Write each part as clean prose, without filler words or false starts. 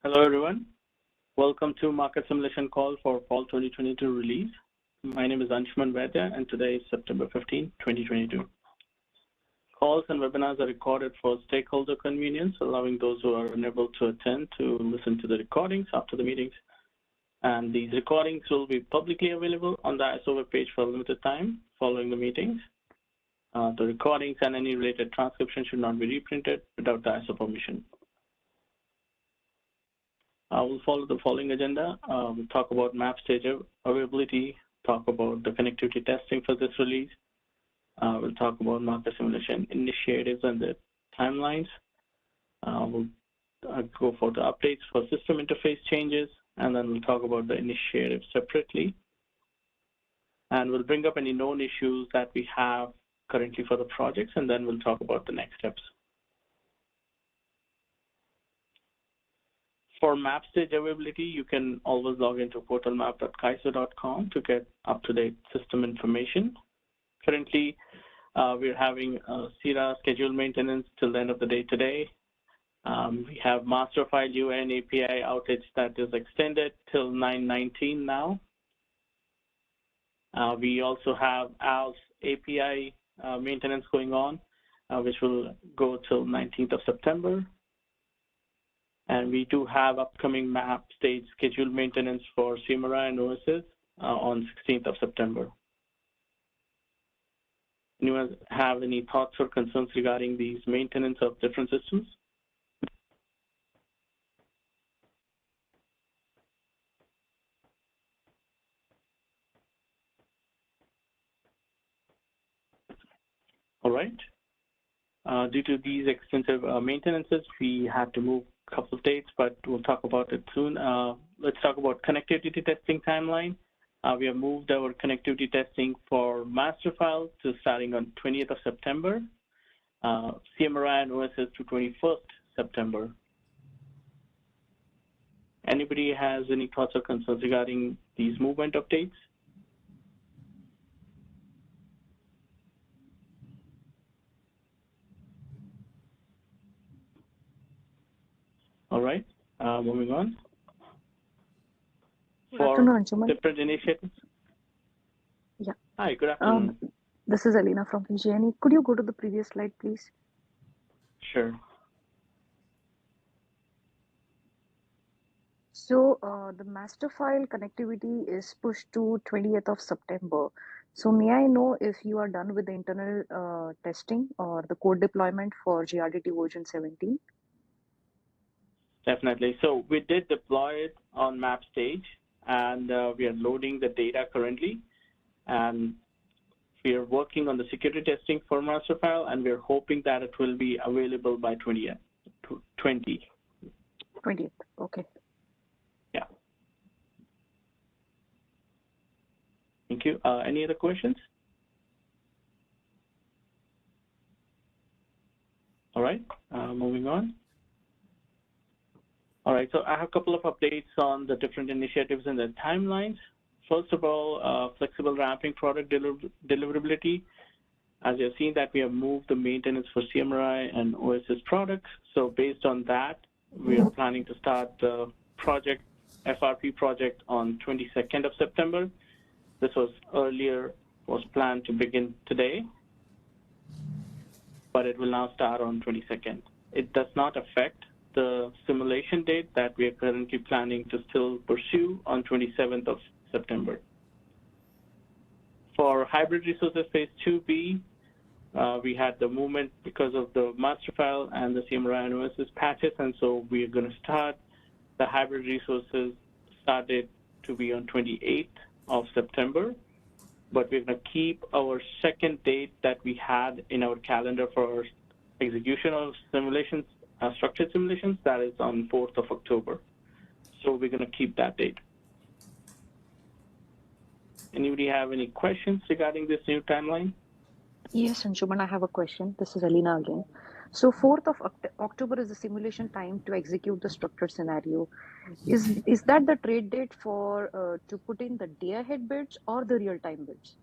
Hello, everyone. Welcome to Market Simulation Call for Fall 2022 release. My name is Anshuman Vaidya, and today is September 15, 2022. Calls and webinars are recorded for stakeholder convenience, allowing those who are unable to attend to listen to the recordings after the meetings. And these recordings will be publicly available on the ISO webpage for a limited time following the meetings. The recordings and any related transcription should not be reprinted without the ISO permission. We'll follow the following agenda. We'll talk about map stage availability, talk about the connectivity testing for this release. We'll talk about market simulation initiatives and the timelines. We'll go for the updates for system interface changes, and then we'll talk about the initiatives separately. And we'll bring up any known issues that we have currently for the projects, and then we'll talk about the next steps. For map stage availability, you can always log into portalmap.kaizo.com to get up-to-date system information. Currently, we're having CIRA scheduled maintenance till the end of the day today. We have master file UN API outage that is extended till 9/19 now. We also have ALS API maintenance going on, which will go till 19th of September. And we do have upcoming map stage scheduled maintenance for Cmri and OSs on 16th of September. Anyone have any thoughts or concerns regarding these maintenance of different systems? All right. Due to these extensive maintenances, we had to move a couple of dates, but we'll talk about it soon. Let's talk about connectivity testing timeline. We have moved our connectivity testing for master file to starting on 20th of September, Cmri and OSS to 21st September. Anybody has any thoughts or concerns regarding these movement updates? All right, moving on. Good afternoon, Anshuman. Different initiatives. Yeah. Hi, good afternoon. This is Alina from PG&E. Could you go to the previous slide, please? Sure. So the master file connectivity is pushed to 20th of September. So may I know if you are done with the internal testing or the code deployment for GRDT version 17? Definitely. So we did deploy it on map stage, and we are loading the data currently. And we are working on the security testing for master file, and we're hoping that it will be available by 20th. Okay. Yeah. Thank you. Any other questions? All right, moving on. All right, so I have a couple of updates on the different initiatives and the timelines. First of all, flexible ramping product deliverability. As you've seen that we have moved the maintenance for Cmri and OSS products. So based on that, we are planning to start the project, FRP project on 22nd of September. This was planned to begin today, but it will now start on 22nd. It does not affect the simulation date that we are currently planning to still pursue on 27th of September. For hybrid resources phase 2B, we had the movement because of the master file and the Cmri and OSS patches, and so we are going to start the hybrid resources started to be on 28th of September, but we're going to keep our second date that we had in our calendar for execution of simulations, structured simulations, that is on 4th of October. So we're going to keep that date. Anybody have any questions regarding this new timeline? Yes, Anshuman, I have a question. This is Alina again. So 4th of October is the simulation time to execute the structured scenario. Is that the trade date for to put in the day-ahead bids or the real-time bids?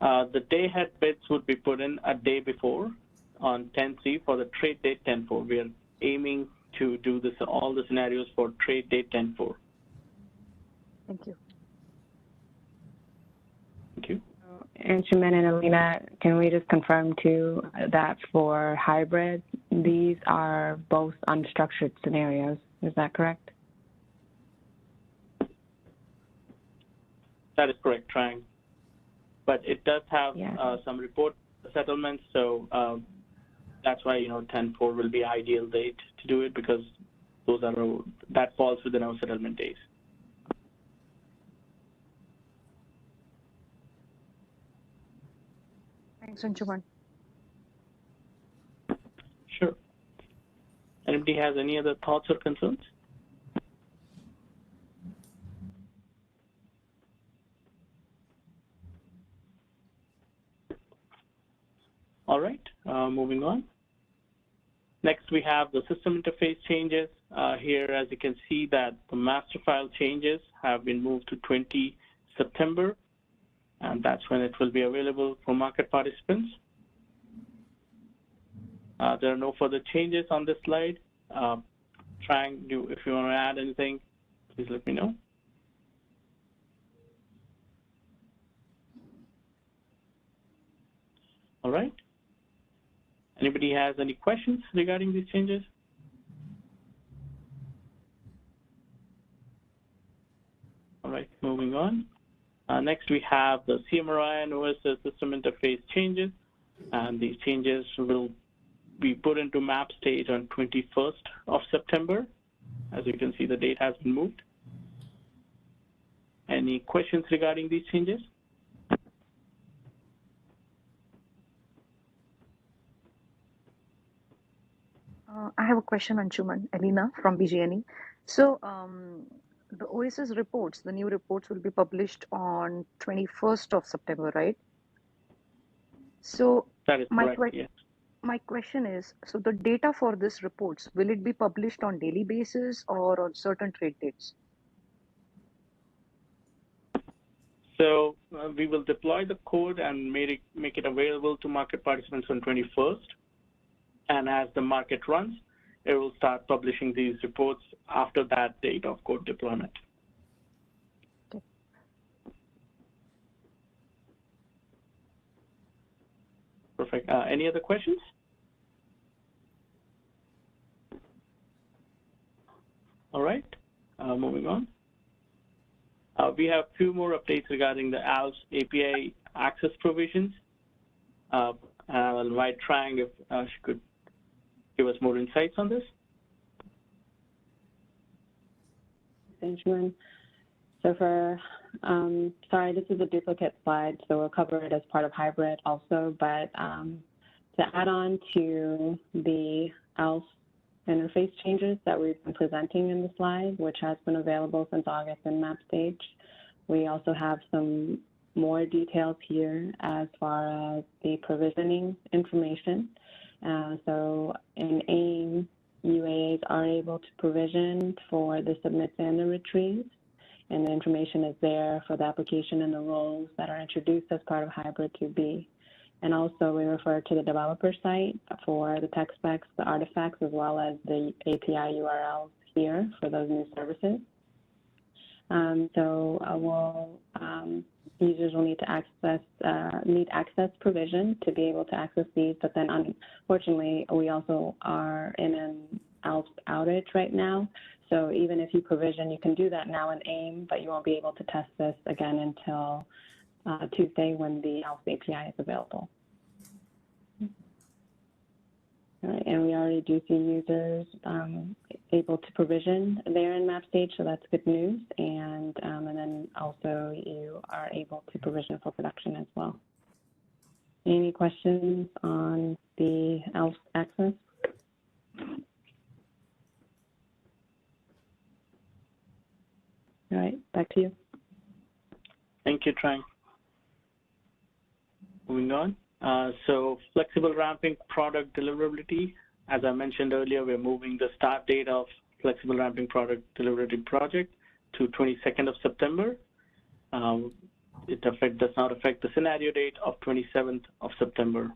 The day-ahead bids would be put in a day before on 10/3 for the trade date 10/4. We are aiming to do this, all the scenarios for trade date 10/4. Thank you. Thank you. Anshuman and Alina, can we just confirm too that for hybrid, these are both unstructured scenarios? Is that correct? That is correct, Trang. But it does have some report settlements, so that's why 10/4 will be ideal date to do it, because those are that falls within our settlement days. Thanks, Anshuman. Sure. Anybody has any other thoughts or concerns? All right, moving on. Next, we have the system interface changes. Here, as you can see, that the master file changes have been moved to 20 September, and that's when it will be available for market participants. There are no further changes on this slide. Trang, if you want to add anything, please let me know. All right. Anybody has any questions regarding these changes? All right, moving on. Next, we have the Cmri and OSS system interface changes, and these changes will be put into map stage on 21st of September. As you can see, the date has been moved. Any questions regarding these changes? I have a question, Anshuman. Alina from BGNE. So the OSS reports, the new reports will be published on 21st of September, right? So that is correct, yes. My question is, so the data for this reports, will it be published on daily basis or on certain trade dates? So we will deploy the code and make it available to market participants on 21st. And as the market runs, it will start publishing these reports after that date of code deployment. Okay. Perfect. Any other questions? All right, moving on. We have a few more updates regarding the ALPS API access provisions. I'll invite Trang if she could give us more insights on this. Benjamin. So for, sorry, this is a duplicate slide, so we'll cover it as part of hybrid also, but to add on to the ALPS interface changes that we've been presenting in the slide, which has been available since August in map stage, we also have some more details here as far as the provisioning information. So in AIM, UAAs are able to provision for the submits and the retrieves, and the information is there for the application and the roles that are introduced as part of Hybrid 2B. And also we refer to the developer site for the tech specs, the artifacts, as well as the API URLs here for those new services. Users will need to access, need access provision to be able to access these, but then unfortunately, we also are in an ALPS outage right now. So even if you provision, you can do that now in AIM, but you won't be able to test this again until Tuesday when the ALPS API is available. All right, and we already do see users able to provision there in map stage, so that's good news. And then also you are able to provision for production as well. Any questions on the ALPS access? All right, back to you. Thank you, Trang. Moving on. So flexible ramping product deliverability. As I mentioned earlier, we're moving the start date of flexible ramping product deliverability project to 22nd of September. It does not affect the scenario date of 27th of September.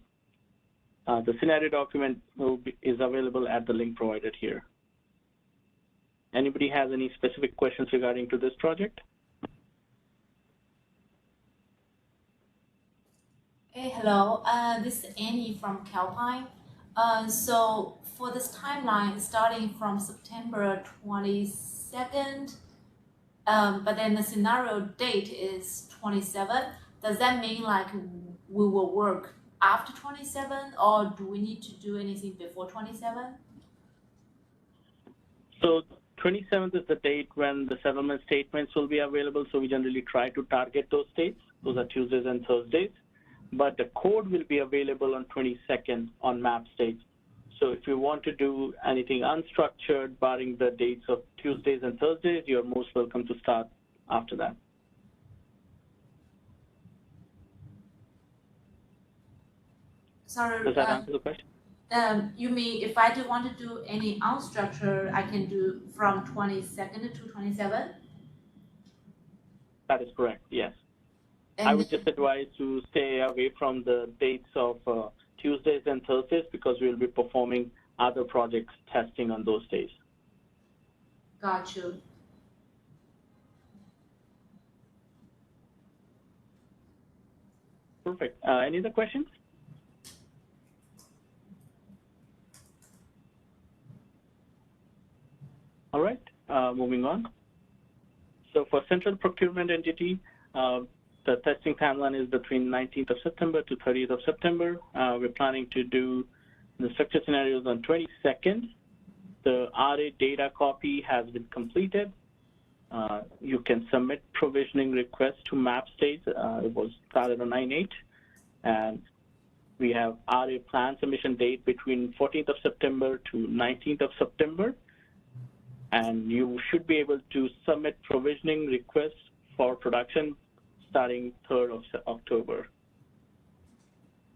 The scenario document is available at the link provided here. Anybody has any specific questions regarding to this project? Hey, hello. This is Annie from Calpine. So for this timeline, starting from September 22nd, but then the scenario date is 27. Does that mean like we will work after 27, or do we need to do anything before 27? So 27th is the date when the settlement statements will be available. So we generally try to target those dates. Those are Tuesdays and Thursdays. But the code will be available on 22nd on map stage. So if you want to do anything unstructured, barring the dates of Tuesdays and Thursdays, you're most welcome to start after that. Sorry. Does that answer the question? You mean if I do want to do any unstructured, I can do from 22nd to 27? That is correct, yes. And I would just advise to stay away from the dates of Tuesdays and Thursdays because we'll be performing other projects testing on those days. Got you. Perfect. Any other questions? All right, moving on. So for central procurement entity, the testing timeline is between 19th of September to 30th of September. We're planning to do the structure scenarios on 22nd. The RA data copy has been completed. You can submit provisioning requests to map stage. It was started on 9/8. And we have RA plan submission date between 14th of September to 19th of September. And you should be able to submit provisioning requests for production starting 3rd of October.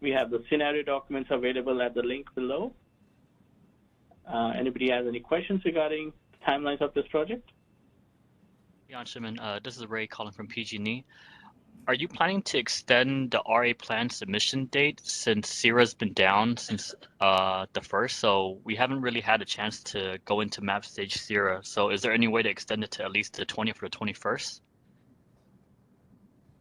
We have the scenario documents available at the link below. Anybody has any questions regarding timelines of this project? Yeah, Anshuman, this is Ray calling from PG&E. Are you planning to extend the RA plan submission date since CERA's been down since the 1st? So we haven't really had a chance to go into map stage CERA. So is there any way to extend it to at least the 20th or the 21st?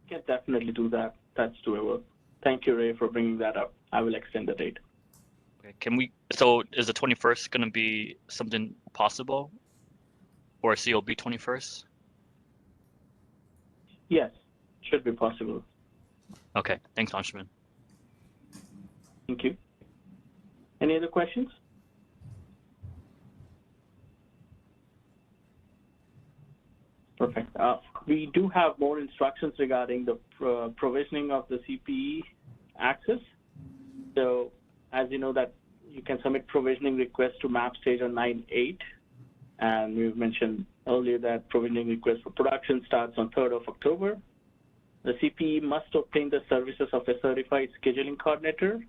Can definitely do that. That's doable. Thank you, Ray, for bringing that up. I will extend the date. Okay, can we? So is the 21st going to be something possible, or COB 21st? Yes, should be possible. Okay, thanks, Anshuman. Thank you. Any other questions? Perfect. We do have more instructions regarding the provisioning of the CPE access. So as you know that you can submit provisioning requests to map stage on 9/8. And we've mentioned earlier that provisioning request for production starts on 3rd of October. The CPE must obtain the services of a certified scheduling coordinator,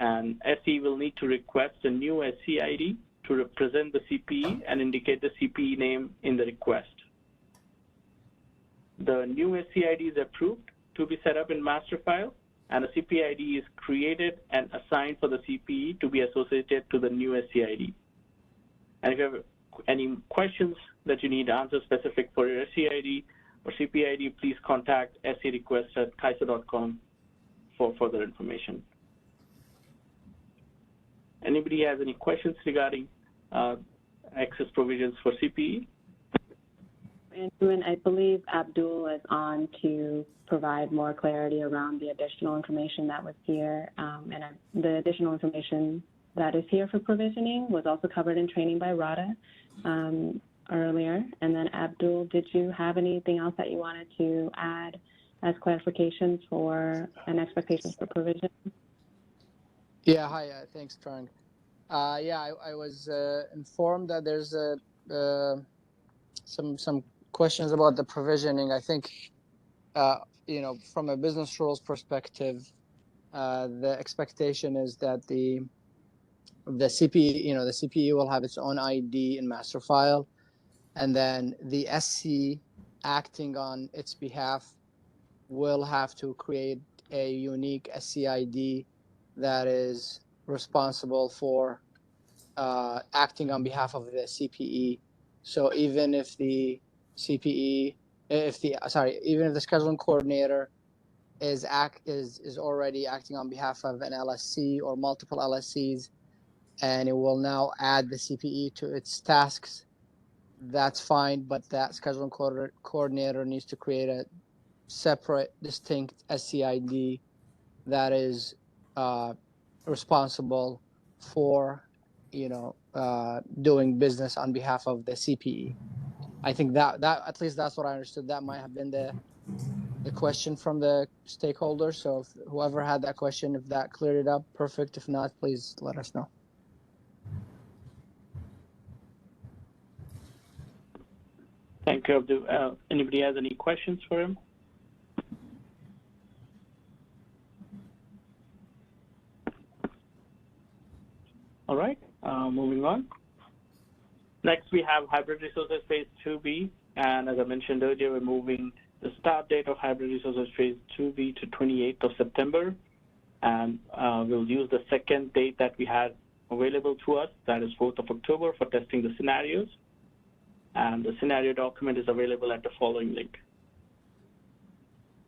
and SE will need to request a new SE ID to represent the CPE and indicate the CPE name in the request. The new SE ID is approved to be set up in master file, and a CPE ID is created and assigned for the CPE to be associated to the new SE ID. And if you have any questions that you need answers specific for your SE ID or CPE ID, please contact serequest@kaiser.com for further information. Anybody has any questions regarding access provisions for CPE? And I believe Abdul is on to provide more clarity around the additional information that was here. And the additional information that is here for provisioning was also covered in training by Radha earlier. And then Abdul, did you have anything else that you wanted to add as clarifications for and expectations for provision? Yeah, hi, thanks, Trang. Yeah, I was informed that there's some questions about the provisioning. I think, from a business rules perspective, the expectation is that the CPE, the CPE will have its own ID in master file, and then the SC acting on its behalf will have to create a unique SC ID that is responsible for acting on behalf of the CPE. So even if the CPE, even if the scheduling coordinator is already acting on behalf of an LSC or multiple LSCs, and it will now add the CPE to its tasks, that's fine. But that scheduling coordinator needs to create a separate, distinct SCID that is responsible for, doing business on behalf of the CPE. I think that at least that's what I understood. That might have been the question from the stakeholders. So if whoever had that question, if that cleared it up, perfect. If not, please let us know. Thank you, Abdul. Anybody has any questions for him? All right, moving on. Next, we have Hybrid Resources Phase 2B. And as I mentioned earlier, we're moving the start date of Hybrid Resources Phase 2B to 28th of September. And we'll use the second date that we had available to us, that is 4th of October, for testing the scenarios. And the scenario document is available at the following link.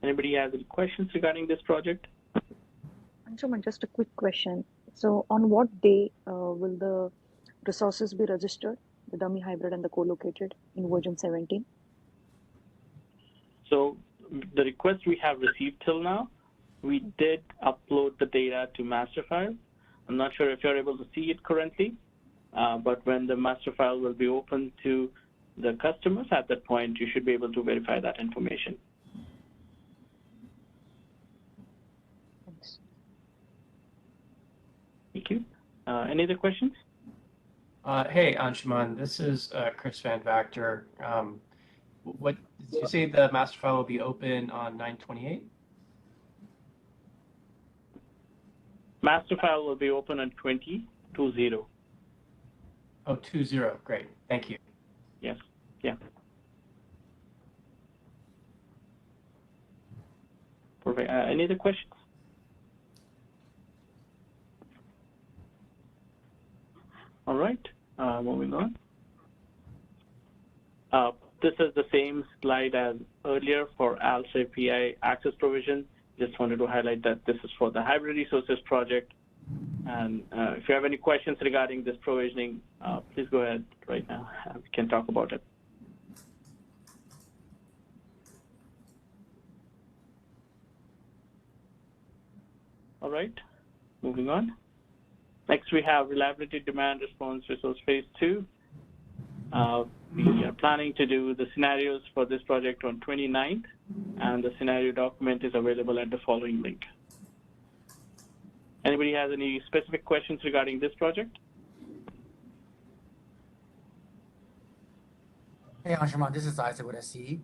Anybody has any questions regarding this project? Anshuman, just a quick question. So on what day will the resources be registered, the dummy hybrid and the co-located in version 17? So the request we have received till now, we did upload the data to master file. I'm not sure if you're able to see it currently, but when the master file will be open to the customers, at that point, you should be able to verify that information. Thanks. Thank you. Any other questions? Hey, Anshuman, this is Chris Van Vactor. What did you say the master file will be open on 9/28? Master file will be open on 2020. Oh, 20. Great. Thank you. Yes. Yeah. Perfect. Any other questions? All right. Moving on. This is the same slide as earlier for ALS API access provision. Just wanted to highlight that this is for the Hybrid Resources project. And if you have any questions regarding this provisioning, please go ahead right now. We can talk about it. All right, moving on. Next, we have Reliability Demand Response Resource Phase 2. We are planning to do the scenarios for this project on 29th, and the scenario document is available at the following link. Anybody has any specific questions regarding this project? Hey, Anshuman, this is Isaac with SCE.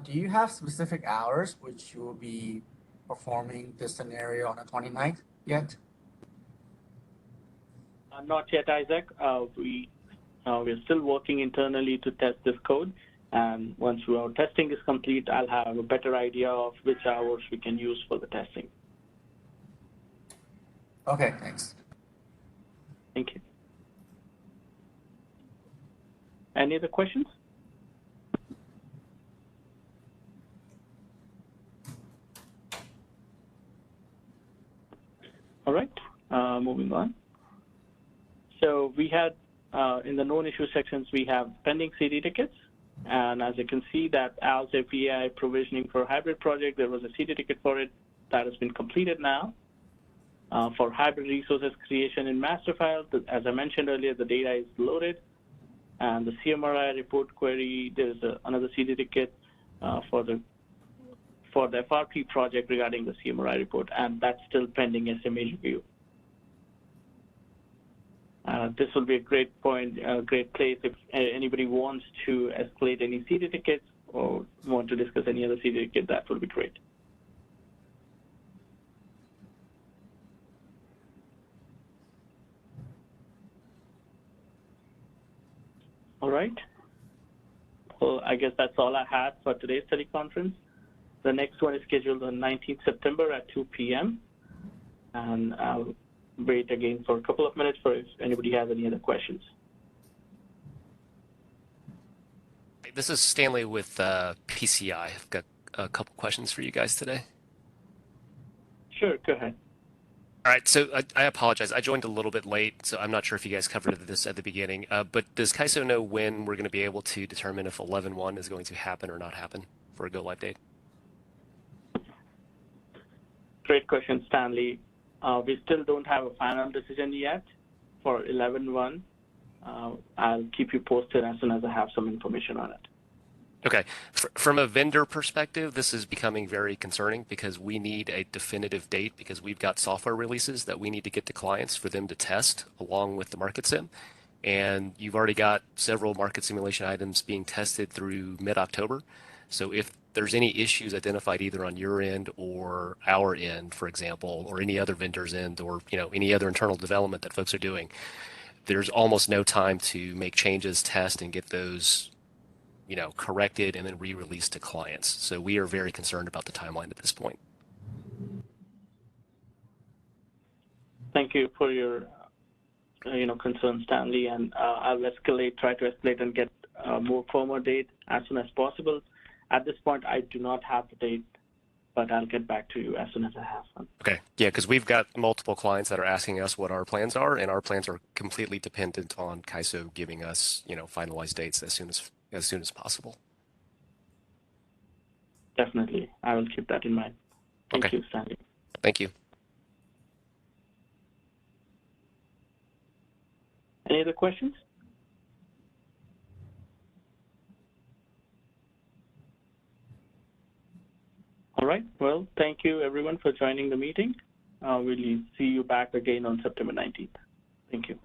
Do you have specific hours which you will be performing this scenario on the 29th yet? Not yet, Isaac. We're still working internally to test this code. And once our testing is complete, I'll have a better idea of which hours we can use for the testing. Okay, thanks. Thank you. Any other questions? All right, moving on. So we had, in the known issue sections, we have pending CD tickets. And as you can see that ALS API provisioning for hybrid project, there was a CD ticket for it that has been completed now. For hybrid resources creation in master file, as I mentioned earlier, the data is loaded. And the Cmri report query, there's another CD ticket for the FRP project regarding the Cmri report, and that's still pending SMA review. This will be a great point, a great place if anybody wants to escalate any CD tickets or want to discuss any other CD ticket, that would be great. All right. Well, I guess that's all I had for today's teleconference. The next one is scheduled on 19th September at 2 p.m. And wait again for a couple of minutes for if anybody has any other questions. This is Stanley with PCI. I've got a couple questions for you guys today. Sure, go ahead. All right, so I apologize. I joined a little bit late, so I'm not sure if you guys covered this at the beginning. But does CAISO know when we're going to be able to determine if 11.1 is going to happen or not happen for a go-live date? Great question, Stanley. We still don't have a final decision yet for 11.1. I'll keep you posted as soon as I have some information on it. Okay. From a vendor perspective, this is becoming very concerning because we need a definitive date because we've got software releases that we need to get to clients for them to test along with the market sim. And you've already got several market simulation items being tested through mid-October. So if there's any issues identified either on your end or our end, for example, or any other vendor's end or any other internal development that folks are doing, there's almost no time to make changes, test, and get those corrected and then re-released to clients. So we are very concerned about the timeline at this point. Thank you for your concern, Stanley, and I'll try to escalate and get a more firmer date as soon as possible. At this point, I do not have the date, but I'll get back to you as soon as I have one. Okay, yeah, because we've got multiple clients that are asking us what our plans are, and our plans are completely dependent on CAISO giving us, finalized dates as soon as possible. Definitely, I will keep that in mind. Thank Okay. you, Stanley. Thank you. Any other questions? All right, well, thank you everyone for joining the meeting. We'll see you back again on September 19th. Thank you.